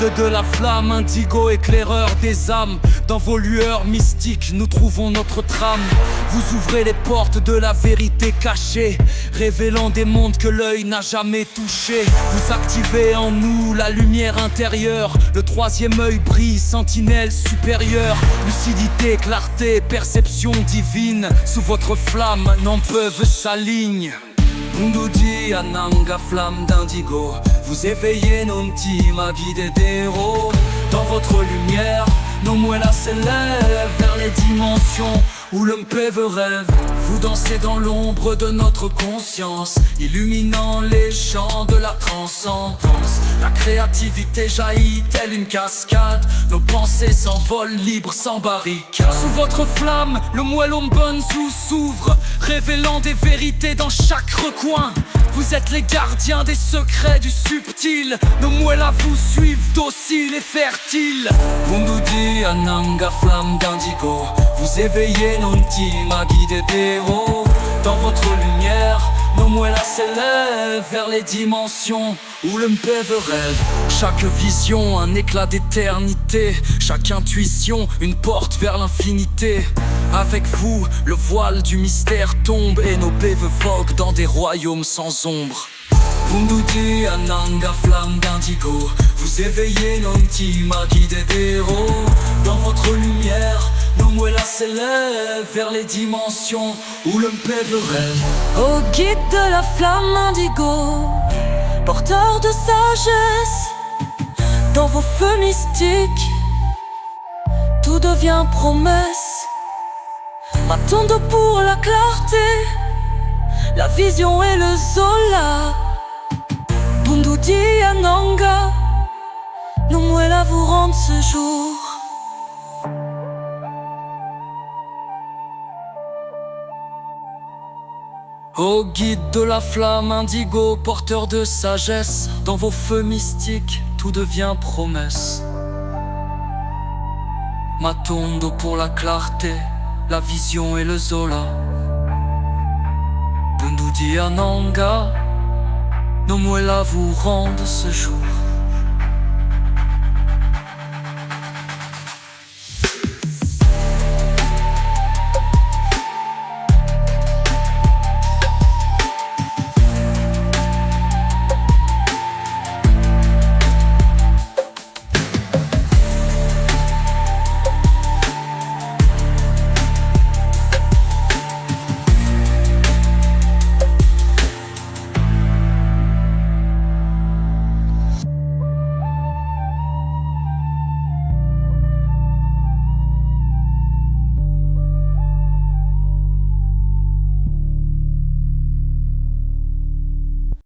guide de la flamme, indigo éclaireur des âmes. Dans vos lueurs mystiques, nous trouvons notre trame. Vous ouvrez les portes de la vérité cachée, révélant des mondes que l'œil n'a jamais touchés. Vous activez en nous la lumière intérieure. Le troisième œil brille, sentinelle supérieure. Lucidité, clarté, perception divine. Sous votre flamme, n'en peuvent s'aligne. Mundudi Ananga, flamme d'indigo. Vous éveillez nos petits guidés d'héros. Dans votre lumière, nos moellas s'élèvent vers les dimensions où le mpève rêve. Vous dansez dans l'ombre de notre conscience, illuminant les champs de la transcendance. La créativité jaillit telle une cascade. Nos pensées s'envolent libres sans barricade. Sous votre flamme, le Mwelombanzu s'ouvre, révélant des vérités dans chaque recoin. Vous êtes les gardiens des secrets du subtil. Nos moellas vous suivent dociles et fertiles. Mundudi Ananga, flamme d'indigo. Vous éveillez nos intimes guidés d'héros. Dans votre lumière, nos moellas s'élèvent vers les dimensions où le mpève rêve. Chaque vision, un éclat d'éternité. Chaque intuition, une porte vers l'infinité. Avec vous, le voile du mystère tombe et nos pèves voguent dans des royaumes sans ombre. Mundudi Ananga, flamme d'indigo. Vous éveillez nos intimes guidés d'héros. Dans votre lumière, nos moellas s'élèvent vers les dimensions où le mpève rêve. Ô guide de la flamme indigo, porteur de sagesse, dans vos feux mystiques, tout devient promesse. M'attendre pour la clarté, la vision et le Zola. Mundudi Ananga, nos moellas vous rendent ce jour. Ô guide de la flamme indigo, porteur de sagesse, dans vos feux mystiques, tout devient promesse. Matondo pour la clarté, la vision et le Zola. Mundudi Ananga, nos moellas vous rendent ce jour.